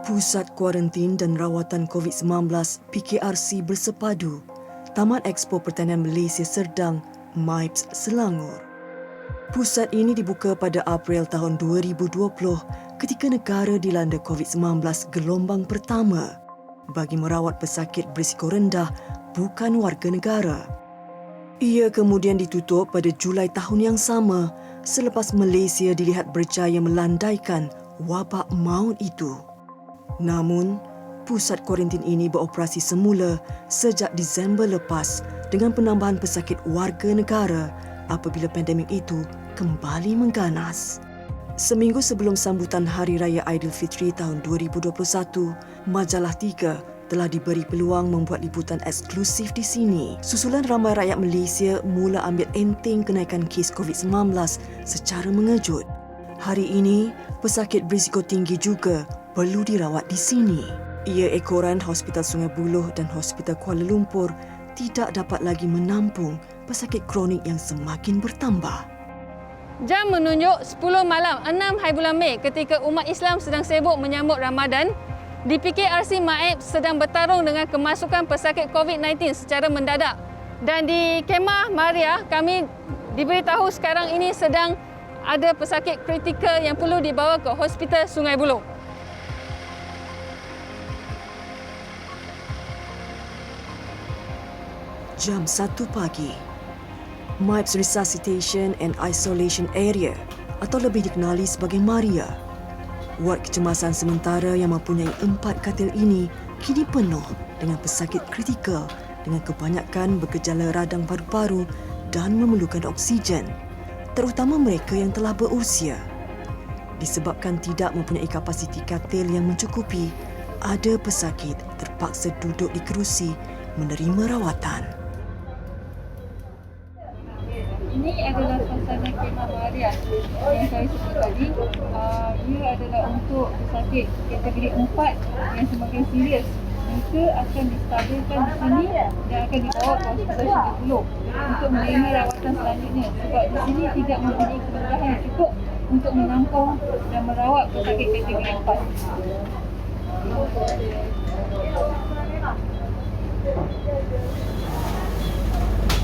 Pusat Kuarantin dan Rawatan COVID-19 PKRC bersepadu Taman Expo Pertanian Malaysia Serdang MIPS Selangor. Pusat ini dibuka pada April tahun 2020 ketika negara dilanda COVID-19 gelombang pertama bagi merawat pesakit berisiko rendah bukan warga negara. Ia kemudian ditutup pada Julai tahun yang sama selepas Malaysia dilihat berjaya melandaikan wabak maut itu. Namun, pusat kuarantin ini beroperasi semula sejak Disember lepas dengan penambahan pesakit warga negara apabila pandemik itu kembali mengganas. Seminggu sebelum sambutan Hari Raya Aidilfitri tahun 2021, Majalah 3 telah diberi peluang membuat liputan eksklusif di sini. Susulan ramai rakyat Malaysia mula ambil enteng kenaikan kes COVID-19 secara mengejut. Hari ini, pesakit berisiko tinggi juga perlu dirawat di sini. Ia ekoran Hospital Sungai Buloh dan Hospital Kuala Lumpur tidak dapat lagi menampung pesakit kronik yang semakin bertambah. Jam menunjuk 10 malam 6 hari bulan Mei ketika umat Islam sedang sibuk menyambut Ramadan, di PKRC MIPS sedang bertarung dengan kemasukan pesakit COVID-19 secara mendadak. Dan di Kemah Maria, kami diberitahu sekarang ini sedang ada pesakit kritikal yang perlu dibawa ke Hospital Sungai Buloh. Jam 1 pagi, MIPS Resuscitation and Isolation Area atau lebih dikenali sebagai Maria. Ward kecemasan sementara yang mempunyai 4 katil ini kini penuh dengan pesakit kritikal dengan kebanyakan bergejala radang paru-paru dan memerlukan oksigen, terutama mereka yang telah berusia. Disebabkan tidak mempunyai kapasiti katil yang mencukupi, ada pesakit terpaksa duduk di kerusi menerima rawatan. Ini adalah suasana Kemah Maria yang saya sebut tadi. Ia adalah untuk pesakit kategori 4 yang semakin serius. Mereka akan distabilkan di sini dan akan dibawa ke Hospital Sungai Buloh untuk menerima rawatan selanjutnya. Sebab di sini tidak mempunyai kemudahan yang cukup untuk menampung dan merawat pesakit kategori 4.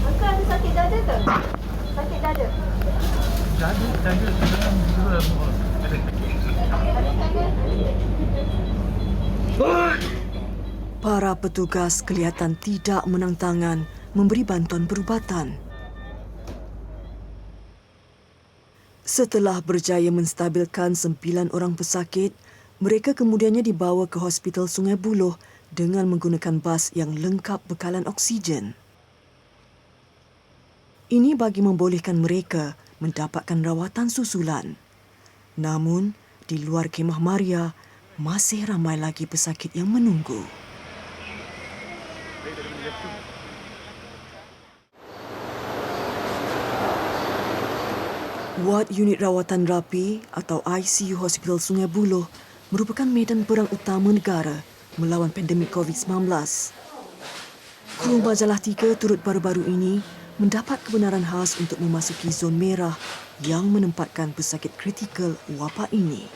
Maka ada sakit dada ke? Sakit dada? Dada sebenarnya juga ada. Para petugas kelihatan tidak menang tangan memberi bantuan perubatan. Setelah berjaya menstabilkan 9 orang pesakit, mereka kemudiannya dibawa ke Hospital Sungai Buloh dengan menggunakan bas yang lengkap bekalan oksigen. Ini bagi membolehkan mereka mendapatkan rawatan susulan. Namun, di luar Kemah Maria, masih ramai lagi pesakit yang menunggu. Ward Unit Rawatan Rapi atau ICU Hospital Sungai Buloh merupakan medan perang utama negara melawan pandemik COVID-19. Kru Majalah 3 turut baru-baru ini mendapat kebenaran khas untuk memasuki zon merah yang menempatkan pesakit kritikal wabak ini.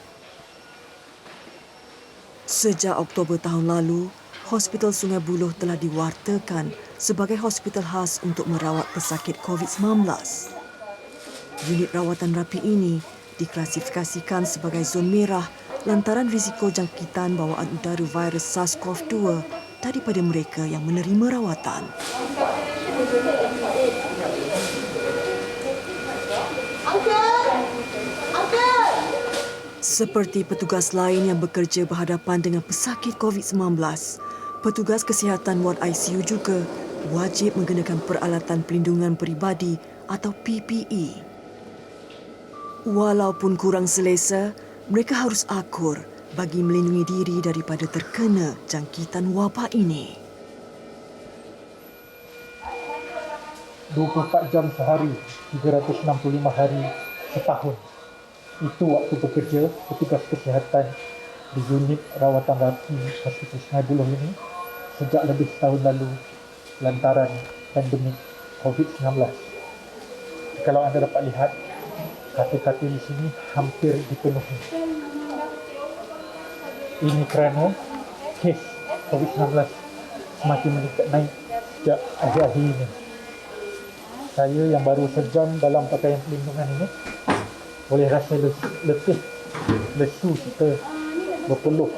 Sejak Oktober tahun lalu, Hospital Sungai Buloh telah diwartakan sebagai hospital khas untuk merawat pesakit COVID-19. Unit rawatan rapi ini diklasifikasikan sebagai zon merah lantaran risiko jangkitan bawaan udara virus SARS-CoV-2 daripada mereka yang menerima rawatan. Seperti petugas lain yang bekerja berhadapan dengan pesakit COVID-19, petugas kesihatan ward ICU juga wajib menggunakan peralatan pelindungan peribadi atau PPE. Walaupun kurang selesa, mereka harus akur bagi melindungi diri daripada terkena jangkitan wabak ini. 24 jam sehari, 365 hari setahun. Itu waktu bekerja petugas kesihatan di unit rawatan rapi Hospital Sungai Buloh ini sejak lebih setahun lalu lantaran pandemik COVID-19. Kalau anda dapat lihat, katil-katil di sini hampir dipenuhi. Ini kerana kes COVID-19 semakin meningkat naik sejak akhir-akhir ini. Saya yang baru sejam dalam pakaian pelindungan ini boleh rasa letih, lesu kita berpeluh.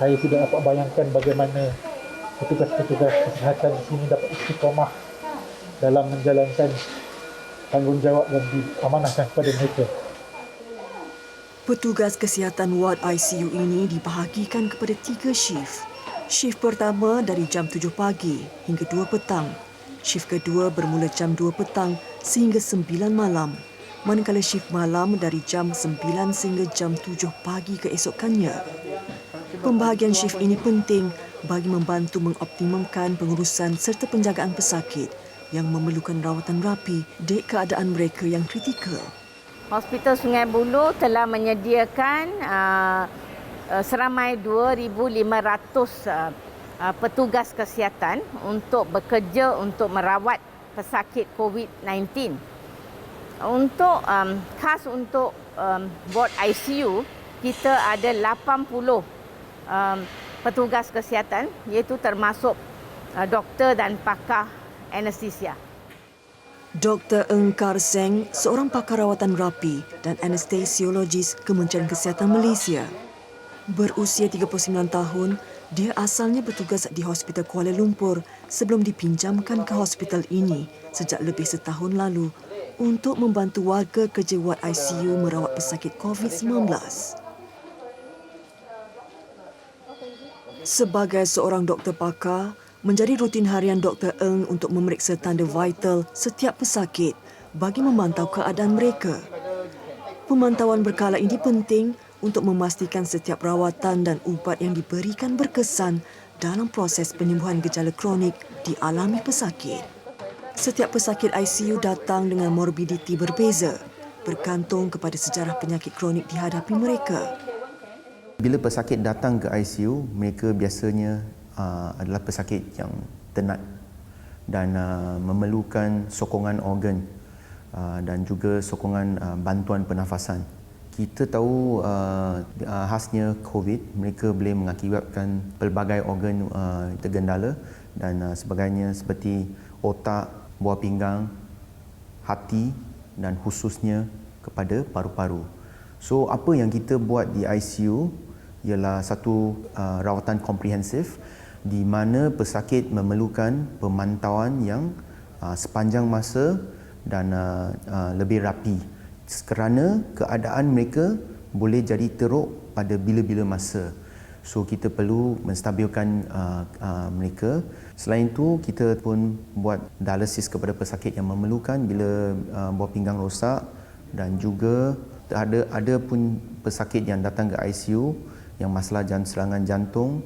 Saya tidak dapat bayangkan bagaimana petugas-petugas kesihatan di sini dapat istiqamah dalam menjalankan tanggungjawab yang diamanahkan kepada mereka. Petugas kesihatan ward ICU ini dibahagikan kepada 3 shift. Shift pertama dari jam 7 pagi hingga 2 petang. Shift kedua bermula jam 2 petang sehingga 9 malam. Manakala shift malam dari jam 9 sehingga jam 7 pagi keesokannya. Pembahagian shift ini penting bagi membantu mengoptimumkan pengurusan serta penjagaan pesakit yang memerlukan rawatan rapi di keadaan mereka yang kritikal. Hospital Sungai Buloh telah menyediakan seramai 2,500 petugas kesihatan untuk bekerja untuk merawat pesakit COVID-19. Untuk khas untuk ward ICU, kita ada 80 petugas kesihatan, iaitu termasuk doktor dan pakar anestesia. Dr. Eng Kar Seng, seorang pakar rawatan rapi dan anestesiologis Kementerian Kesihatan Malaysia. Berusia 39 tahun, dia asalnya bertugas di Hospital Kuala Lumpur sebelum dipinjamkan ke hospital ini sejak lebih setahun lalu untuk membantu warga kerja ward ICU merawat pesakit COVID-19. Sebagai seorang doktor pakar, menjadi rutin harian Dr. Eng untuk memeriksa tanda vital setiap pesakit bagi memantau keadaan mereka. Pemantauan berkala ini penting untuk memastikan setiap rawatan dan ubat yang diberikan berkesan dalam proses penyembuhan gejala kronik dialami pesakit. Setiap pesakit ICU datang dengan morbiditi berbeza, bergantung kepada sejarah penyakit kronik dihadapi mereka. Bila pesakit datang ke ICU, mereka biasanya adalah pesakit yang tenat dan memerlukan sokongan organ dan juga sokongan bantuan pernafasan. Kita tahu khasnya COVID, mereka boleh mengakibatkan pelbagai organ tergendala dan sebagainya seperti otak, buah pinggang, hati dan khususnya kepada paru-paru. So apa yang kita buat di ICU ialah satu rawatan komprehensif di mana pesakit memerlukan pemantauan yang sepanjang masa dan lebih rapi kerana keadaan mereka boleh jadi teruk pada bila-bila masa. So kita perlu menstabilkan mereka. Selain itu, kita pun buat dialisis kepada pesakit yang memerlukan bila buah pinggang rosak dan juga ada pun pesakit yang datang ke ICU yang masalah serangan jantung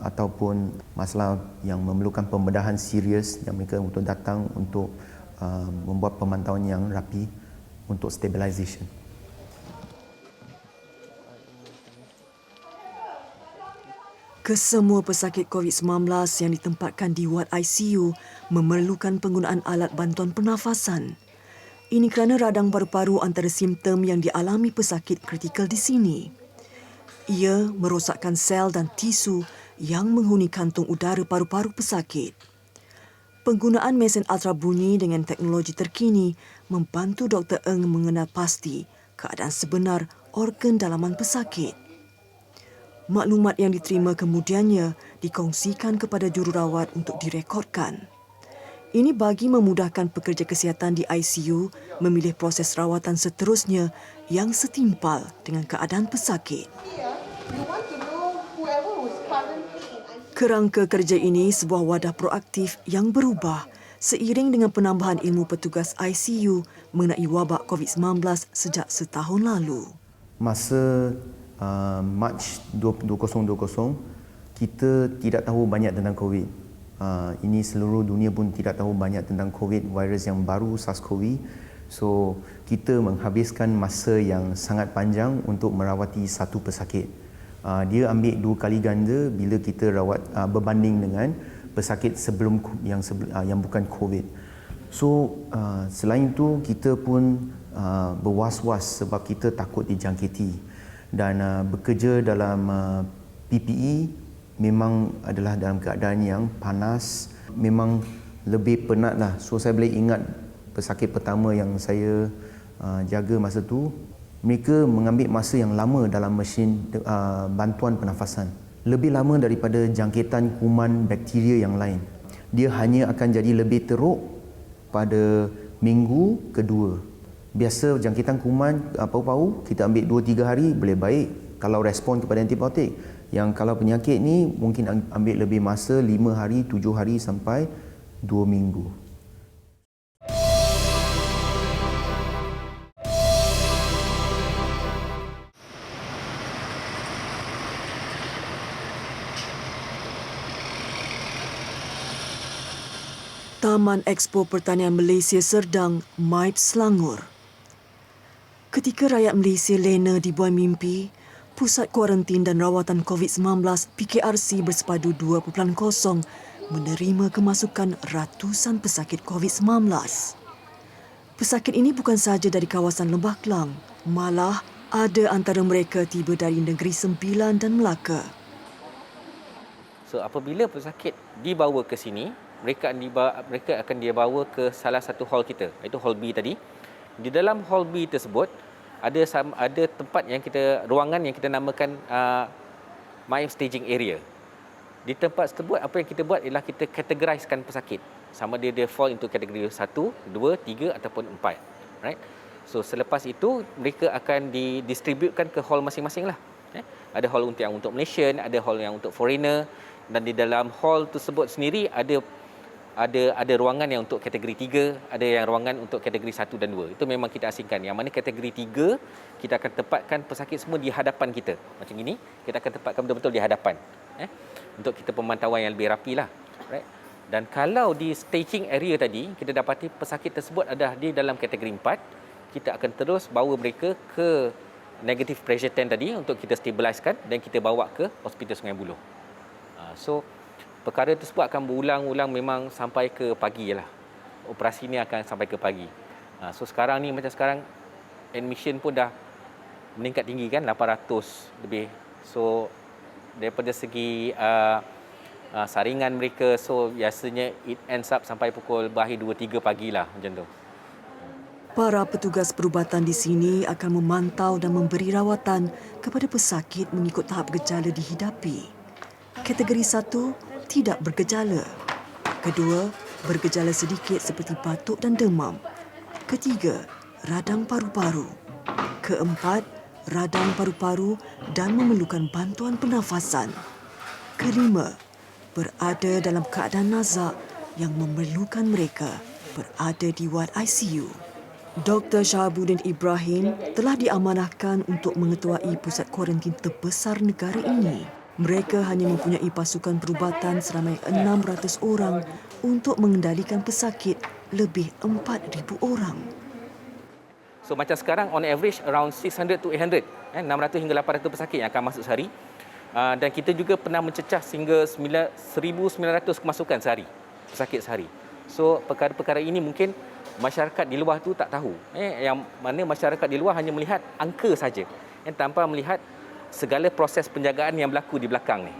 ataupun masalah yang memerlukan pembedahan serius yang mereka untuk datang untuk membuat pemantauan yang rapi untuk stabilisation. Kesemua pesakit COVID-19 yang ditempatkan di ward ICU memerlukan penggunaan alat bantuan pernafasan. Ini kerana radang paru-paru antara simptom yang dialami pesakit kritikal di sini. Ia merosakkan sel dan tisu yang menghuni kantung udara paru-paru pesakit. Penggunaan mesin ultrabunyi dengan teknologi terkini membantu Dr. Eng mengenal pasti keadaan sebenar organ dalaman pesakit. Maklumat yang diterima kemudiannya dikongsikan kepada jururawat untuk direkodkan. Ini bagi memudahkan pekerja kesihatan di ICU memilih proses rawatan seterusnya yang setimpal dengan keadaan pesakit. Kerangka kerja ini sebuah wadah proaktif yang berubah seiring dengan penambahan ilmu petugas ICU mengenai wabak COVID-19 sejak setahun lalu. Masa Mac 2020, kita tidak tahu banyak tentang COVID. Ini seluruh dunia pun tidak tahu banyak tentang COVID, virus yang baru SARS-CoV. So, kita menghabiskan masa yang sangat panjang untuk merawati satu pesakit. Dia ambil 2 kali ganda bila kita rawat berbanding dengan pesakit sebelum yang bukan COVID. So, selain itu kita pun berwas-was sebab kita takut dijangkiti dan bekerja dalam PPE memang adalah dalam keadaan yang panas, memang lebih penat lah. So saya boleh ingat pesakit pertama yang saya jaga masa tu, mereka mengambil masa yang lama dalam mesin bantuan pernafasan. Lebih lama daripada jangkitan kuman bakteria yang lain. Dia hanya akan jadi lebih teruk pada minggu kedua. Biasa jangkitan kuman paru-paru kita ambil 2-3 hari boleh baik kalau respon kepada antibiotik. Yang kalau penyakit ni mungkin ambil lebih masa 5 hari, 7 hari sampai 2 minggu. Taman Expo Pertanian Malaysia Serdang, MIPS Selangor. Ketika rakyat Malaysia lena dibuai mimpi, Pusat Kuarantin dan Rawatan COVID-19 PKRC Bersepadu 2.0 menerima kemasukan ratusan pesakit COVID-19. Pesakit ini bukan sahaja dari kawasan Lembah Kelang, malah ada antara mereka tiba dari Negeri Sembilan dan Melaka. So apabila pesakit dibawa ke sini, mereka akan dibawa ke salah satu hall kita, iaitu hall B tadi. Di dalam hall B tersebut ada tempat yang ruangan yang kita namakan MIPS staging area. Di tempat tersebut apa yang kita buat ialah kita categoriskan pesakit. Sama dia fall into kategori 1, 2, 3 ataupun 4. Right? So selepas itu mereka akan didistributekan ke hall masing-masing lah. Ada hall untuk Malaysian, ada hall yang untuk foreigner, dan di dalam hall tersebut sendiri ada ruangan yang untuk kategori 3, ada yang ruangan untuk kategori 1 dan 2. Itu memang kita asingkan. Yang mana kategori 3, kita akan tempatkan pesakit semua di hadapan kita. Macam ini, kita akan tempatkan betul-betul di hadapan. Untuk kita pemantauan yang lebih rapi lah. Right? Dan kalau di staging area tadi, kita dapati pesakit tersebut ada di dalam kategori 4, kita akan terus bawa mereka ke negative pressure tent tadi untuk kita stabilisekan dan kita bawa ke Hospital Sungai Buloh. So, perkara tersebut akan berulang-ulang memang sampai ke pagi lah. Operasi ni akan sampai ke pagi. So sekarang ni macam sekarang admission pun dah meningkat tinggi kan, 800 lebih. So daripada segi saringan mereka, so biasanya it ends up sampai pukul berakhir 2-3 pagi lah macam tu. Para petugas perubatan di sini akan memantau dan memberi rawatan kepada pesakit mengikut tahap gejala dihidapi. Kategori 1, tidak bergejala. Kedua, bergejala sedikit seperti batuk dan demam. Ketiga, radang paru-paru. Keempat, radang paru-paru dan memerlukan bantuan pernafasan. Kelima, berada dalam keadaan nazak yang memerlukan mereka berada di wad ICU. Dr. Shahabuddin Ibrahim telah diamanahkan untuk mengetuai pusat kuarantin terbesar negara ini. Mereka hanya mempunyai pasukan perubatan seramai 600 orang untuk mengendalikan pesakit lebih 4,000 orang. So macam sekarang on average around 600 to 800, 600 hingga 800 pesakit yang akan masuk sehari. Dan kita juga pernah mencecah sehingga 1,900 kemasukan sehari, pesakit sehari. So perkara-perkara ini mungkin masyarakat di luar tu tak tahu. Yang mana masyarakat di luar hanya melihat angka saja, tanpa melihat segala proses penjagaan yang berlaku di belakang ni.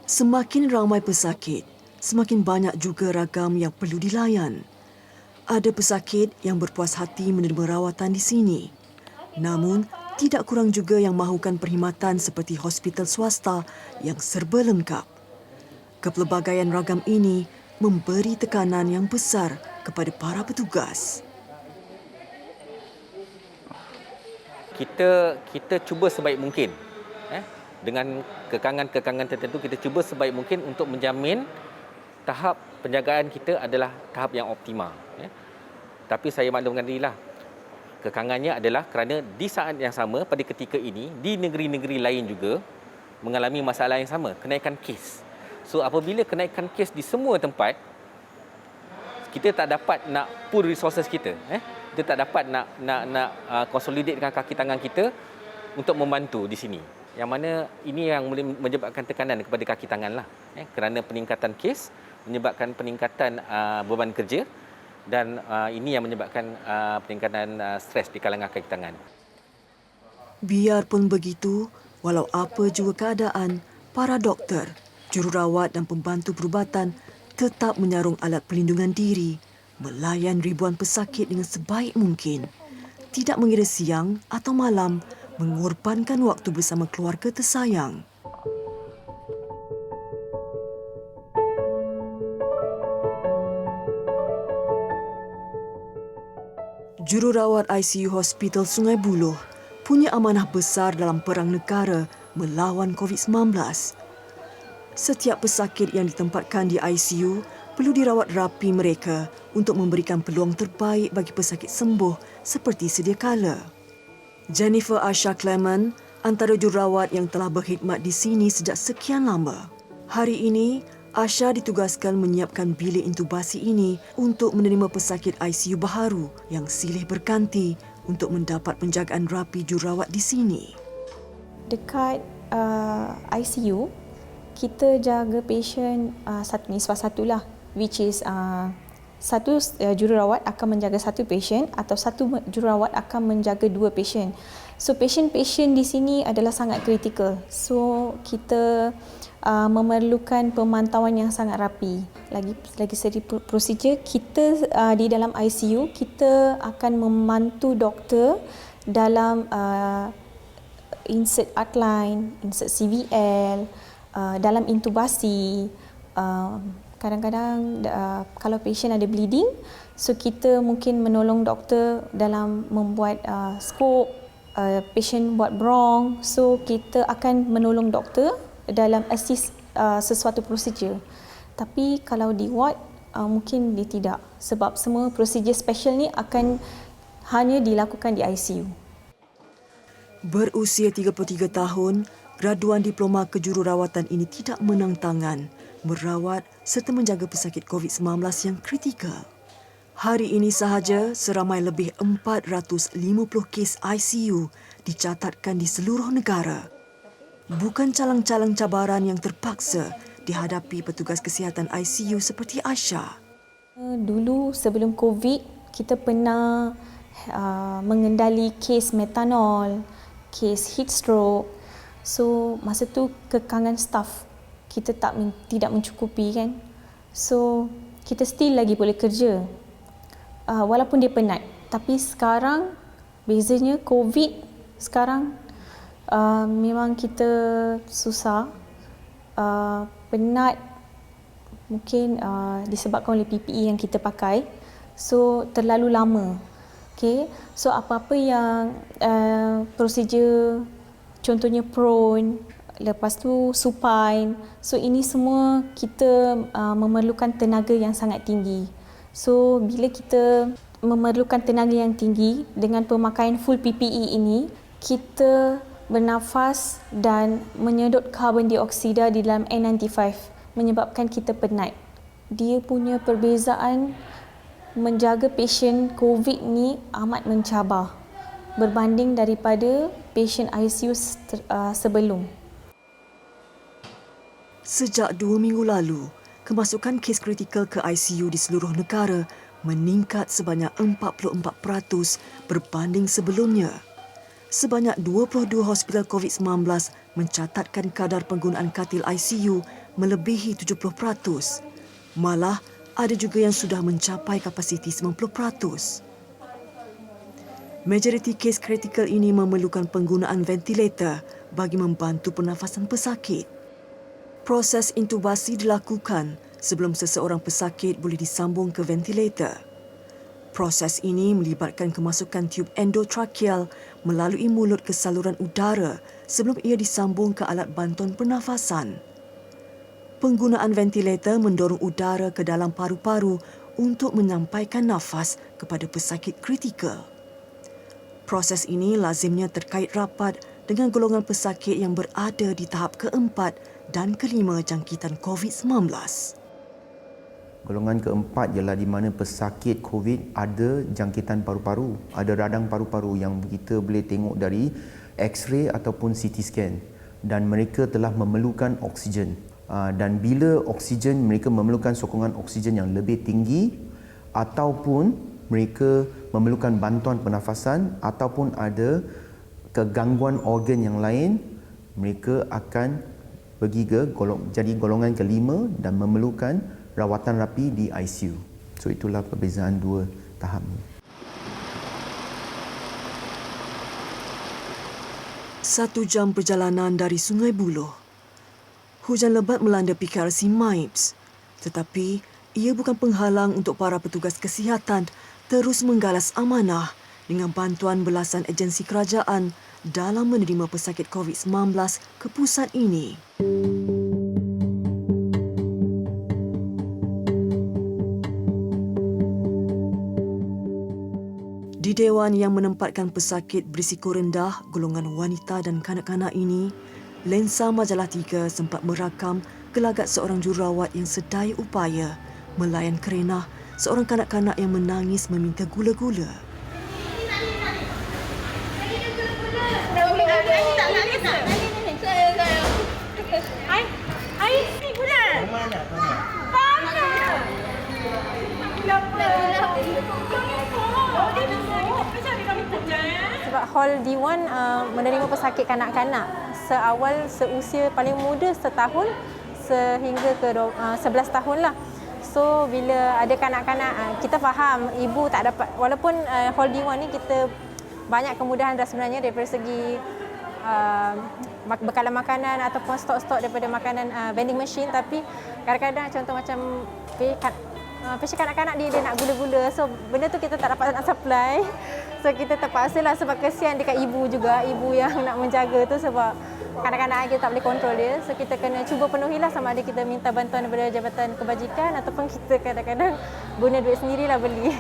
Semakin ramai pesakit, semakin banyak juga ragam yang perlu dilayan. Ada pesakit yang berpuas hati menerima rawatan di sini. Namun, tidak kurang juga yang mahukan perkhidmatan seperti hospital swasta yang serba lengkap. Kepelbagaian ragam ini memberi tekanan yang besar kepada para petugas. Kita cuba sebaik mungkin dengan kekangan-kekangan tertentu, kita cuba sebaik mungkin untuk menjamin tahap penjagaan kita adalah tahap yang optimal. Tapi saya maklumkan dirilah, kekangannya adalah kerana di saat yang sama pada ketika ini di negeri-negeri lain juga mengalami masalah yang sama, kenaikan kes. So apabila kenaikan kes di semua tempat, kita tak dapat nak pool resources kita. Kita tak dapat nak consolidate dengan kaki tangan kita untuk membantu di sini. Yang mana ini yang boleh menyebabkan tekanan kepada kaki tangan lah. Kerana peningkatan kes menyebabkan peningkatan beban kerja, dan ini yang menyebabkan peningkatan stres di kalangan kaki tangan. Biarpun begitu, walau apa jua keadaan, para doktor, jururawat dan pembantu perubatan tetap menyarung alat pelindungan diri, melayan ribuan pesakit dengan sebaik mungkin. Tidak mengira siang atau malam, mengorbankan waktu bersama keluarga tersayang. Jururawat ICU Hospital Sungai Buloh punya amanah besar dalam perang negara melawan COVID-19. Setiap pesakit yang ditempatkan di ICU perlu dirawat rapi mereka untuk memberikan peluang terbaik bagi pesakit sembuh seperti sedia kala. Jennifer Asha Clement antara jururawat yang telah berkhidmat di sini sejak sekian lama. Hari ini, Asha ditugaskan menyiapkan bilik intubasi ini untuk menerima pesakit ICU baharu yang silih berganti untuk mendapat penjagaan rapi jururawat di sini. Dekat ICU, kita jaga pasien satu nisbah satulah, which is satu jururawat akan menjaga satu pasien atau satu jururawat akan menjaga dua pasien. So pasien-pasien di sini adalah sangat kritikal. So kita memerlukan pemantauan yang sangat rapi. Lagi segi prosedur, kita di dalam ICU, kita akan membantu doktor dalam insert outline, insert CVL, dalam intubasi. Kadang-kadang kalau pasien ada bleeding, so kita mungkin menolong doktor dalam membuat scope, pasien buat bronch, so kita akan menolong doktor dalam assist sesuatu prosedur. Tapi kalau di ward mungkin dia tidak, sebab semua prosedur special ni akan hanya dilakukan di ICU. Berusia 33 tahun, graduan diploma kejururawatan ini tidak menang tangan merawat serta menjaga pesakit COVID-19 yang kritikal. Hari ini sahaja, seramai lebih 450 kes ICU dicatatkan di seluruh negara. Bukan calang-calang cabaran yang terpaksa dihadapi petugas kesihatan ICU seperti Asha. Dulu sebelum COVID, kita pernah mengendali kes metanol, kes heat stroke. So masa tu kekangan staf kita tidak mencukupi kan. So kita still lagi boleh kerja. Walaupun dia penat. Tapi sekarang bezanya COVID sekarang memang kita susah. Penat mungkin disebabkan oleh PPE yang kita pakai. So terlalu lama. Okay. So apa-apa yang prosedur, contohnya prone, lepas tu supine. So ini semua kita memerlukan tenaga yang sangat tinggi. So bila kita memerlukan tenaga yang tinggi dengan pemakaian full PPE ini, kita bernafas dan menyedot karbon dioksida di dalam N95 menyebabkan kita penat. Dia punya perbezaan menjaga pasien COVID ni amat mencabar berbanding daripada pasien ICU sebelum. Sejak 2 minggu lalu, kemasukan kes kritikal ke ICU di seluruh negara meningkat sebanyak 44% berbanding sebelumnya. Sebanyak 22 hospital COVID-19 mencatatkan kadar penggunaan katil ICU melebihi 70%. Malah, ada juga yang sudah mencapai kapasiti 90%. Majoriti kes kritikal ini memerlukan penggunaan ventilator bagi membantu pernafasan pesakit. Proses intubasi dilakukan sebelum seseorang pesakit boleh disambung ke ventilator. Proses ini melibatkan kemasukan tiub endotracheal melalui mulut ke saluran udara sebelum ia disambung ke alat bantuan pernafasan. Penggunaan ventilator mendorong udara ke dalam paru-paru untuk menyampaikan nafas kepada pesakit kritikal. Proses ini lazimnya terkait rapat dengan golongan pesakit yang berada di tahap keempat dan kelima jangkitan COVID-19. Golongan keempat ialah di mana pesakit COVID ada jangkitan paru-paru, ada radang paru-paru yang kita boleh tengok dari X-ray ataupun CT scan, dan mereka telah memerlukan oksigen. Dan bila oksigen, mereka memerlukan sokongan oksigen yang lebih tinggi ataupun mereka memerlukan bantuan pernafasan ataupun ada kegangguan organ yang lain, mereka akan pergi ke jadi golongan kelima dan memerlukan rawatan rapi di ICU. So itulah perbezaan dua tahap ni. Satu jam perjalanan dari Sungai Buloh. Hujan lebat melanda PKRC MIPS, tetapi ia bukan penghalang untuk para petugas kesihatan terus menggalas amanah dengan bantuan belasan agensi kerajaan dalam menerima pesakit COVID-19 ke pusat ini. Di dewan yang menempatkan pesakit berisiko rendah, golongan wanita dan kanak-kanak ini, lensa Majalah 3 sempat merakam gelagat seorang jururawat yang sedaya upaya melayan kerenah seorang kanak-kanak yang menangis meminta gula-gula. Sebab hall D1 menerima pesakit kanak-kanak seusia paling muda setahun sehingga ke 11 tahun lah. So bila ada kanak-kanak, kita faham ibu tak dapat, walaupun hall D1 ni kita banyak kemudahan dah sebenarnya daripada segi bekalan makanan ataupun stok-stok daripada makanan vending machine, tapi kadang-kadang contoh macam pasien kanak-kanak dia nak gula-gula, so benda tu kita tak dapat nak supply, so kita terpaksa lah sebab kesian dekat ibu juga, ibu yang nak menjaga tu sebab kanak-kanak kita tak boleh kontrol dia, so kita kena cuba penuhilah sama ada kita minta bantuan daripada Jabatan Kebajikan ataupun kita kadang-kadang guna duit sendirilah beli.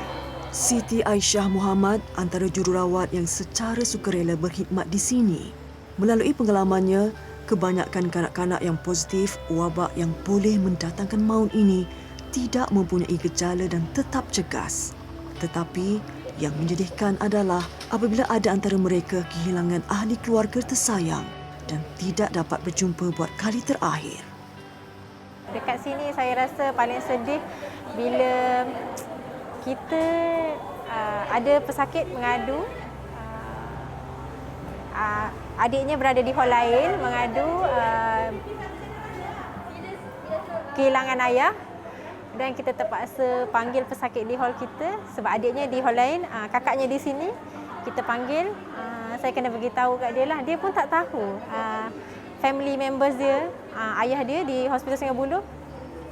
Siti Aisyah Muhammad antara jururawat yang secara sukarela berkhidmat di sini. Melalui pengalamannya, kebanyakan kanak-kanak yang positif wabak yang boleh mendatangkan maut ini tidak mempunyai gejala dan tetap cegas. Tetapi yang menyedihkan adalah apabila ada antara mereka kehilangan ahli keluarga tersayang dan tidak dapat berjumpa buat kali terakhir. Dekat sini saya rasa paling sedih bila kita ada pesakit mengadu, adiknya berada di hall lain mengadu kehilangan ayah, dan kita terpaksa panggil pesakit di hall kita sebab adiknya di hall lain, kakaknya di sini. Kita panggil, saya kena beritahu kat dia lah. Dia pun tak tahu. Family members dia, ayah dia di Hospital Sungai Buloh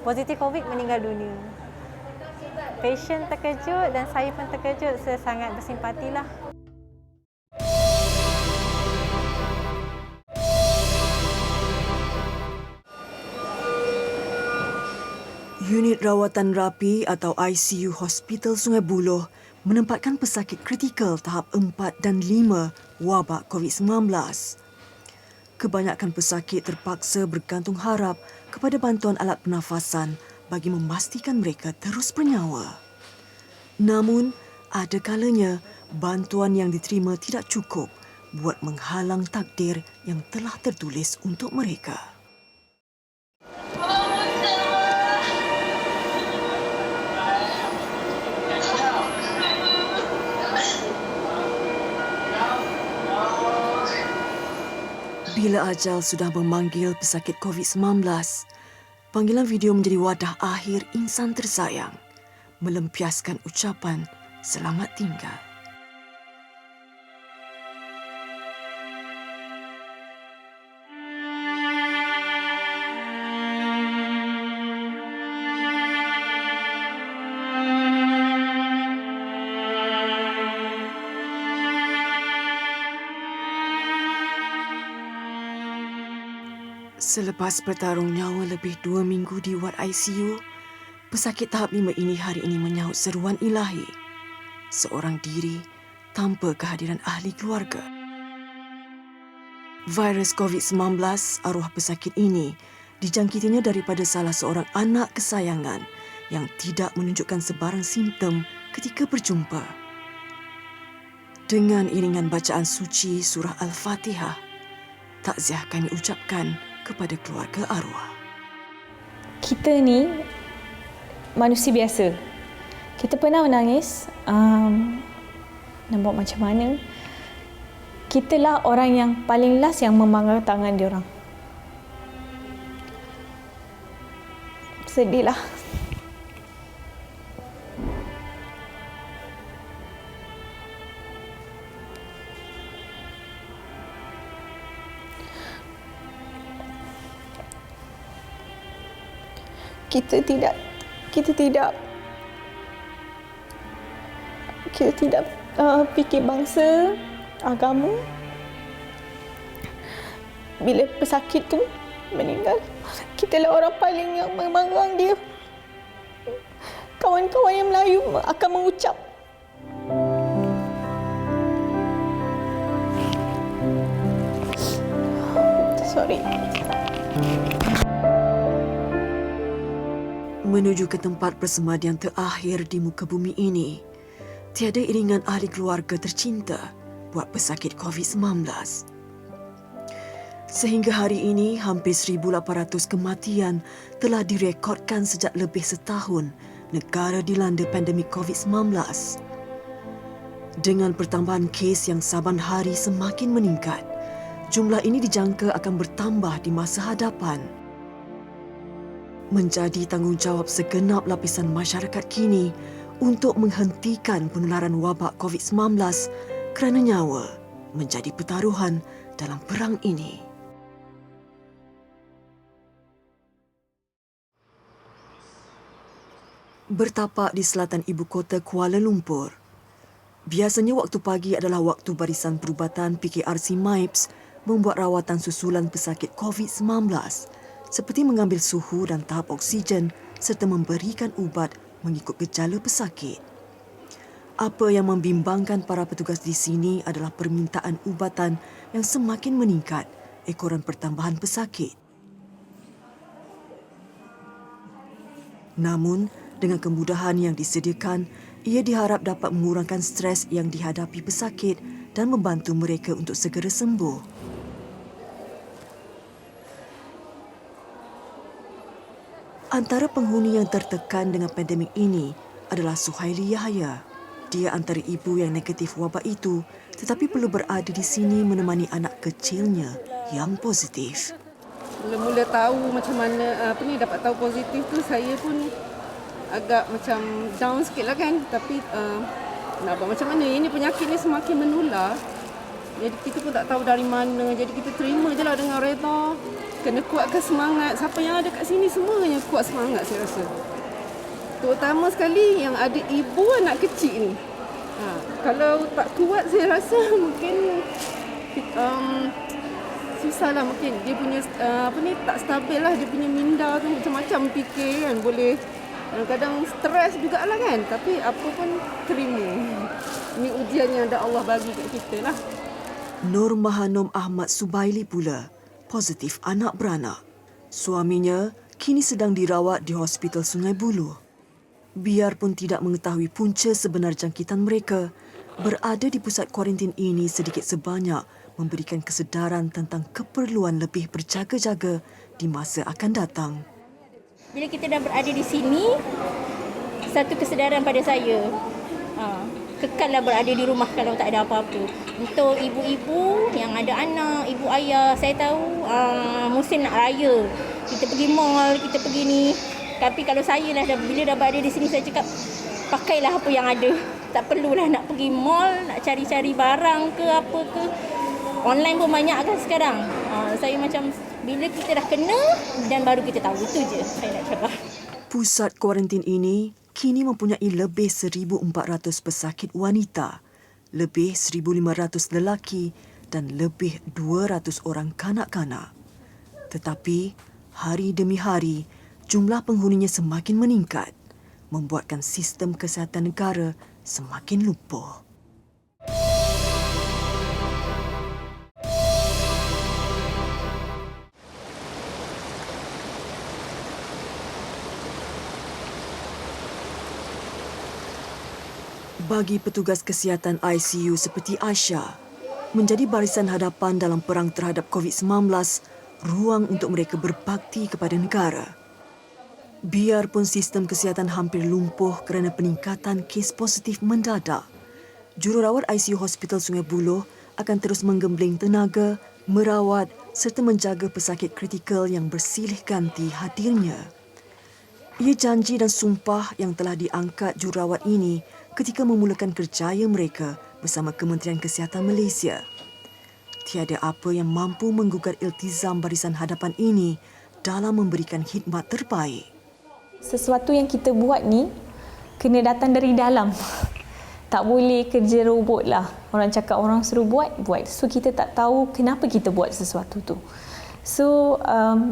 positif COVID, meninggal dunia. Pasien terkejut dan saya pun terkejut. Saya sangat bersimpatilah. Unit rawatan rapi atau ICU Hospital Sungai Buloh menempatkan pesakit kritikal tahap 4 dan 5 wabak COVID-19. Kebanyakan pesakit terpaksa bergantung harap kepada bantuan alat pernafasan bagi memastikan mereka terus bernyawa. Namun, ada kalanya bantuan yang diterima tidak cukup buat menghalang takdir yang telah tertulis untuk mereka. Bila ajal sudah memanggil pesakit COVID-19, panggilan video menjadi wadah akhir insan tersayang, melempiaskan ucapan selamat tinggal. Selepas bertarung nyawa lebih 2 minggu di wad ICU, pesakit tahap 5 ini hari ini menyahut seruan ilahi. Seorang diri tanpa kehadiran ahli keluarga. Virus COVID-19, arwah pesakit ini, dijangkitinya daripada salah seorang anak kesayangan yang tidak menunjukkan sebarang simptom ketika berjumpa. Dengan iringan bacaan suci surah Al-Fatihah, takziah kami ucapkan kepada keluarga arwah. Kita ni manusia biasa. Kita pernah menangis, nak buat macam mana. kitalah orang yang paling last yang memegang tangan diorang. Sedihlah. Kita tidak fikir bangsa, agama. Bila pesakit tu meninggal, kitalah orang paling yang memegang dia. Kawan-kawan yang Melayu akan mengucap. Sorry. Menuju ke tempat persemadian terakhir di muka bumi ini, tiada iringan ahli keluarga tercinta buat pesakit COVID-19. Sehingga hari ini, hampir 1,800 kematian telah direkodkan sejak lebih setahun negara dilanda pandemik COVID-19. Dengan pertambahan kes yang saban hari semakin meningkat, jumlah ini dijangka akan bertambah di masa hadapan. Menjadi tanggungjawab segenap lapisan masyarakat kini untuk menghentikan penularan wabak COVID-19 kerana nyawa menjadi pertaruhan dalam perang ini. Bertapak di selatan ibu kota Kuala Lumpur, biasanya waktu pagi adalah waktu barisan perubatan PKRC MIPS membuat rawatan susulan pesakit COVID-19 seperti mengambil suhu dan tahap oksigen serta memberikan ubat mengikut gejala pesakit. Apa yang membimbangkan para petugas di sini adalah permintaan ubatan yang semakin meningkat ekoran pertambahan pesakit. Namun, dengan kemudahan yang disediakan, ia diharap dapat mengurangkan stres yang dihadapi pesakit dan membantu mereka untuk segera sembuh. Antara penghuni yang tertekan dengan pandemik ini adalah Suhaili Yahya. Dia antara ibu yang negatif wabak itu tetapi perlu berada di sini menemani anak kecilnya yang positif. Mula-mula tahu macam mana dapat tahu positif tu, saya pun agak macam down sikit lah kan. Tapi nak buat macam mana, ini penyakit ni semakin menular. Jadi kita pun tak tahu dari mana. Jadi kita terima je lah dengan reda. Kena kuatkan semangat. Siapa yang ada kat sini semuanya kuat semangat saya rasa. Terutama sekali yang ada ibu anak kecil ni. Kalau tak kuat saya rasa mungkin susah lah mungkin. Dia punya tak stabil lah. Dia punya minda tu macam-macam fikir kan. Boleh kadang-kadang stres jugalah kan. Tapi apa pun terima. Ini ujian yang ada Allah bagi kat kita lah. Nur Mahanom Ahmad Subaili pula positif anak beranak. Suaminya kini sedang dirawat di Hospital Sungai Buloh. Biarpun tidak mengetahui punca sebenar jangkitan mereka, berada di pusat kuarantin ini sedikit sebanyak memberikan kesedaran tentang keperluan lebih berjaga-jaga di masa akan datang. Bila kita dah berada di sini, satu kesedaran pada saya, kekallah berada di rumah kalau tak ada apa-apa. Untuk ibu-ibu yang ada anak, ibu ayah, saya tahu musim nak raya, kita pergi mall, kita pergi ni. Tapi kalau saya lah, bila dah berada di sini, saya cakap pakailah apa yang ada. Tak perlulah nak pergi mall, nak cari-cari barang ke apa ke. Online pun banyak kan sekarang. Saya macam bila kita dah kena dan baru kita tahu, itu je saya nak cakap. Pusat kuarantin ini kini mempunyai lebih 1,400 pesakit wanita, lebih 1,500 lelaki dan lebih 200 orang kanak-kanak. Tetapi hari demi hari, jumlah penghuninya semakin meningkat, membuatkan sistem kesihatan negara semakin lumpuh. Bagi petugas kesihatan ICU seperti Aisyah, menjadi barisan hadapan dalam perang terhadap COVID-19, ruang untuk mereka berbakti kepada negara. Biarpun sistem kesihatan hampir lumpuh kerana peningkatan kes positif mendadak, jururawat ICU Hospital Sungai Buloh akan terus menggembling tenaga, merawat serta menjaga pesakit kritikal yang bersilih ganti hadirnya. Ia janji dan sumpah yang telah diangkat jururawat ini ketika memulakan kerjaya mereka bersama Kementerian Kesihatan Malaysia. Tiada apa yang mampu menggugat iltizam barisan hadapan ini dalam memberikan khidmat terbaik. Sesuatu yang kita buat ni kena datang dari dalam. Tak boleh kerja robot lah. Orang cakap orang suruh buat. So kita tak tahu kenapa kita buat sesuatu tu. So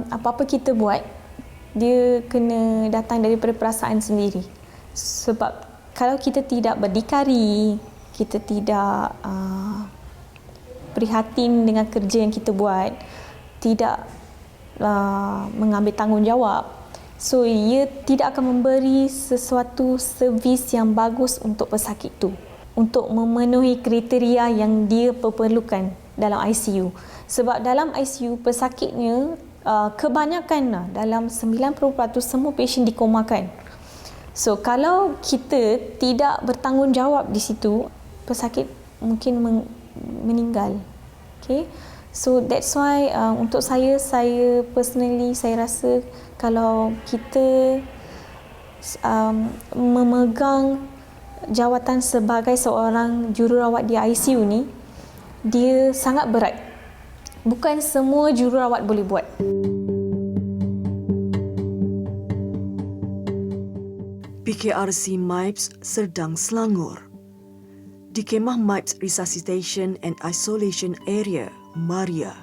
apa-apa kita buat, dia kena datang daripada perasaan sendiri. Sebab kalau kita tidak berdikari, kita tidak prihatin dengan kerja yang kita buat, tidak mengambil tanggungjawab, so ia tidak akan memberi sesuatu servis yang bagus untuk pesakit tu, untuk memenuhi kriteria yang dia perlukan dalam ICU. Sebab dalam ICU pesakitnya kebanyakan dalam 90% semua pasien dikomakan. So kalau kita tidak bertanggungjawab di situ, pesakit mungkin meninggal. Okay? So that's why untuk saya personally saya rasa kalau kita memegang jawatan sebagai seorang jururawat di ICU ni, dia sangat berat. Bukan semua jururawat boleh buat. PKRC MIPS Serdang Selangor. Di kemah MIPS Resuscitation and Isolation Area, Maria,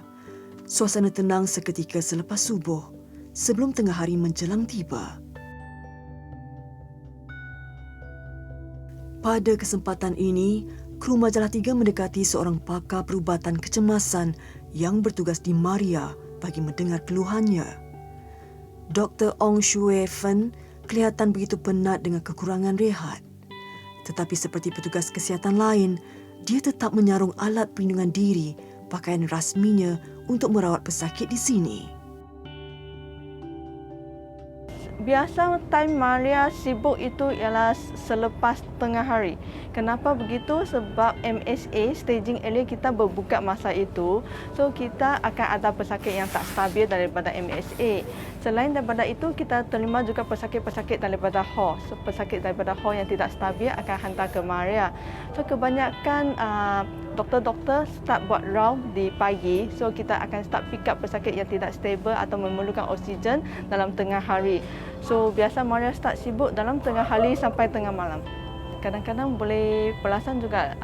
suasana tenang seketika selepas subuh sebelum tengah hari menjelang tiba. Pada kesempatan ini, kru Majalah 3 mendekati seorang pakar perubatan kecemasan yang bertugas di Maria bagi mendengar keluhannya. Dr. Ong Shue Fen kelihatan begitu penat dengan kekurangan rehat. Tetapi seperti petugas kesihatan lain, dia tetap menyarung alat perlindungan diri, pakaian rasminya untuk merawat pesakit di sini. Biasa time Maria sibuk itu ialah selepas tengah hari. Kenapa begitu? Sebab MSA, staging area kita berbuka masa itu. So kita akan ada pesakit yang tak stabil daripada MSA. Selain daripada itu, kita terima juga pesakit-pesakit daripada HO. So pesakit daripada HO yang tidak stabil akan hantar ke Maria. So kebanyakan doktor-doktor start buat round di pagi. So kita akan start pick up pesakit yang tidak stabil atau memerlukan oksigen dalam tengah hari. So biasa Maria start sibuk dalam tengah hari sampai tengah malam. Kadang-kadang boleh perasan juga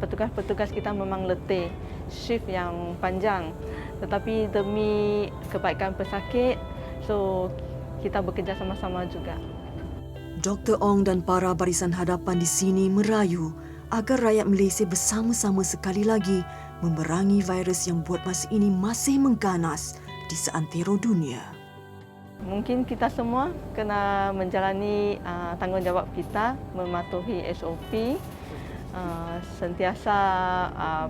petugas-petugas kita memang letih, shift yang panjang. Tetapi demi kebaikan pesakit, so kita bekerja sama-sama juga. Dr. Ong dan para barisan hadapan di sini merayu agar rakyat Malaysia bersama-sama sekali lagi memerangi virus yang buat masa ini masih mengganas di seantero dunia. Mungkin kita semua kena menjalani tanggungjawab kita, mematuhi SOP, sentiasa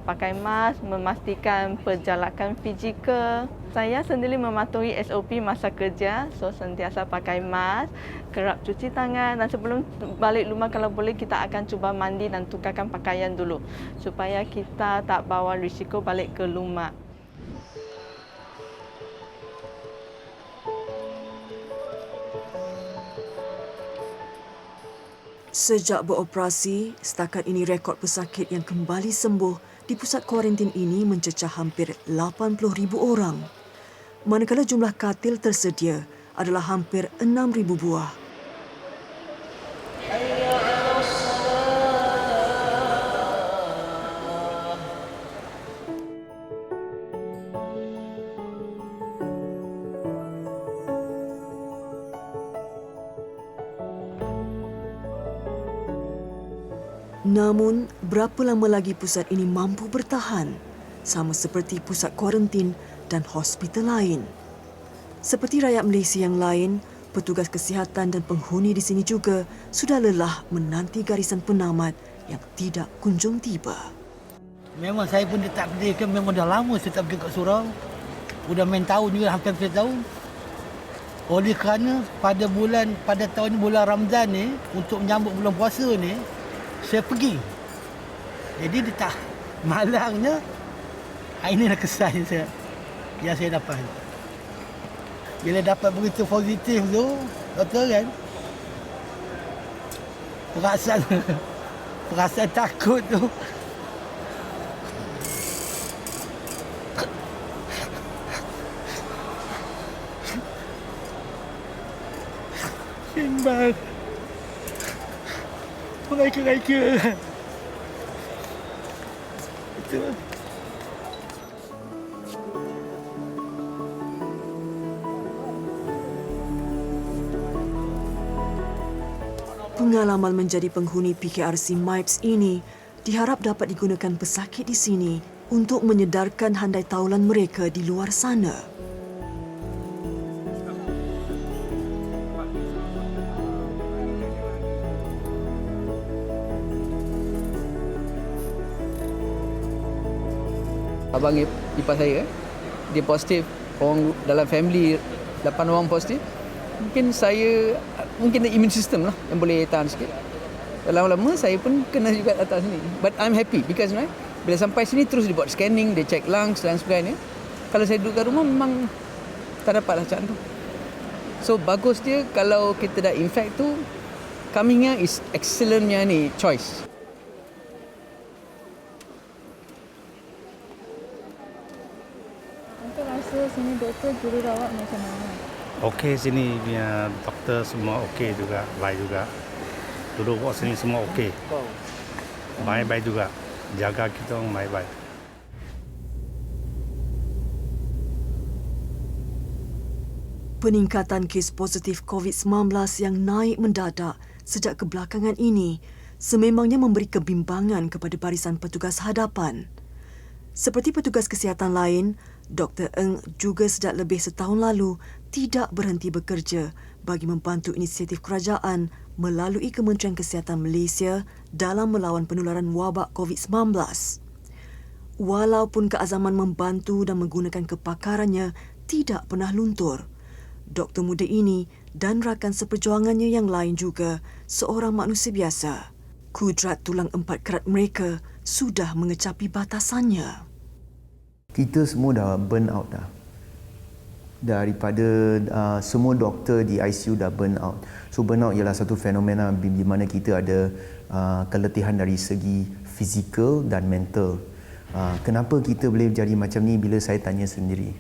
pakai mask, memastikan perjalanan fizikal. Saya sendiri mematuhi SOP masa kerja, so sentiasa pakai mask, kerap cuci tangan, dan sebelum balik rumah kalau boleh kita akan cuba mandi dan tukarkan pakaian dulu supaya kita tak bawa risiko balik ke rumah. Sejak beroperasi, setakat ini rekod pesakit yang kembali sembuh di pusat kuarantin ini mencecah hampir 80,000 orang. Manakala jumlah katil tersedia adalah hampir 6,000 buah. Namun, berapa lama lagi pusat ini mampu bertahan? Sama seperti pusat kuarantin dan hospital lain. Seperti rakyat Malaysia yang lain, petugas kesihatan dan penghuni di sini juga sudah lelah menanti garisan penamat yang tidak kunjung tiba. Memang saya pun tak kerja, memang dah lama saya tak pergi kat surau. Sudah main tahun juga, hampir 1 tahun. Oleh kerana pada tahun ni, bulan Ramadan ni, untuk menyambut bulan puasa ni, saya pergi. Jadi dia Malangnya, inilah kesan yang saya dapat. Bila dapat berita positif tu, betul kan? Perasaan takut tu. Sembang. Mereka-reka. Betul. Pengalaman menjadi penghuni PKRC MIPS ini diharap dapat digunakan pesakit di sini untuk menyedarkan handai taulan mereka di luar sana. Abang ipar saya, dia positif. Orang dalam family 8 orang positif. Mungkin the immune system lah yang boleh tahan sikit. Lama-lama saya pun kena juga datang sini. But I'm happy because bila sampai sini terus dibuat scanning, dia check lungs dan sebagainya. Kalau saya duduk kat rumah memang tak dapat lah macam tu. So bagus dia kalau kita dah infect tu, coming here is excellentnya ni choice. Untuk rasa sini doktor jururawat macam mana? Okey sini punya doktor semua okey juga, baik juga. Duduk kat sini semua okey. Baik-baik juga. Jaga kita orang baik-baik. Peningkatan kes positif COVID-19 yang naik mendadak sejak kebelakangan ini sememangnya memberi kebimbangan kepada barisan petugas hadapan. Seperti petugas kesihatan lain, Dr. Eng juga sejak lebih setahun lalu tidak berhenti bekerja bagi membantu inisiatif kerajaan melalui Kementerian Kesihatan Malaysia dalam melawan penularan wabak COVID-19. Walaupun keazaman membantu dan menggunakan kepakarannya tidak pernah luntur, doktor muda ini dan rakan seperjuangannya yang lain juga seorang manusia biasa. Kudrat tulang empat kerat mereka sudah mengecapi batasannya. Kita semua dah burn out dah. Daripada semua doktor di ICU dah burn out. So burn out ialah satu fenomena di mana kita ada keletihan dari segi fizikal dan mental. Kenapa kita boleh jadi macam ni bila saya tanya sendiri?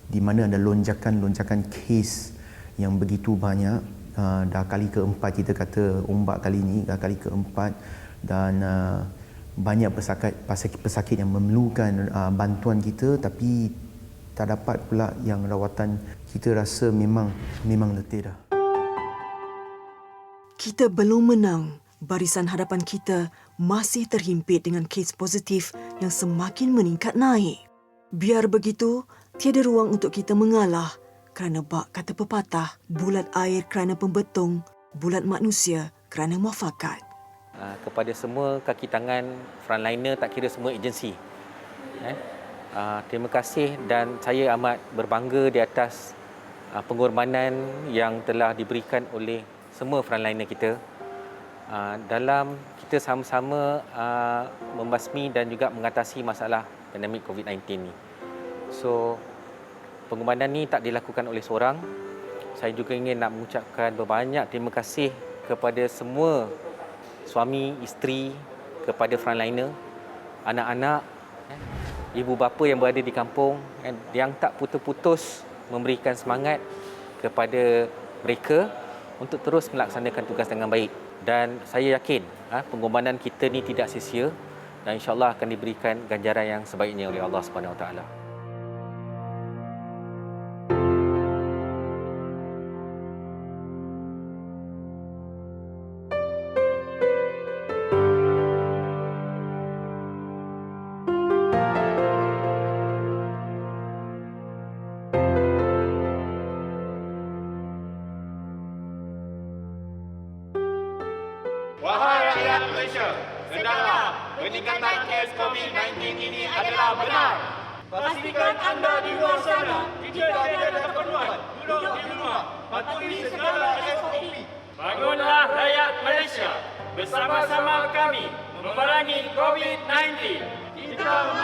Di mana ada lonjakan kes yang begitu banyak. Dah kali keempat kita kata ombak kali ni, dah kali keempat dan banyak pesakit yang memerlukan bantuan kita tapi tak dapat pula yang rawatan. Kita rasa memang letih dah. Kita belum menang. Barisan hadapan kita masih terhimpit dengan kes positif yang semakin meningkat naik. Biar begitu, tiada ruang untuk kita mengalah kerana bak kata pepatah, bulat air kerana pembetung, bulat manusia kerana muafakat. Kepada semua kaki tangan frontliner, tak kira semua agensi. Terima kasih dan saya amat berbangga di atas pengorbanan yang telah diberikan oleh semua frontliner kita dalam kita sama-sama membasmi dan juga mengatasi masalah pandemik COVID-19 ni. So, pengorbanan ni tak dilakukan oleh seorang. Saya juga ingin nak mengucapkan berbanyak terima kasih kepada semua suami, isteri, kepada frontliner, anak-anak, ibu bapa yang berada di kampung yang tak putus-putus memberikan semangat kepada mereka untuk terus melaksanakan tugas dengan baik. Dan saya yakin pengorbanan kita ni tidak sia-sia dan insya-Allah akan diberikan ganjaran yang sebaiknya oleh Allah Subhanahu Wa Taala. Wahai rakyat Malaysia, sedarlah peningkatan kes COVID-19 ini adalah benar. Pastikan anda di luar sana, jika tiada keperluan, duduk di rumah, patuhi segala SOP. Bangunlah rakyat Malaysia, bersama-sama kami memerangi COVID-19. kita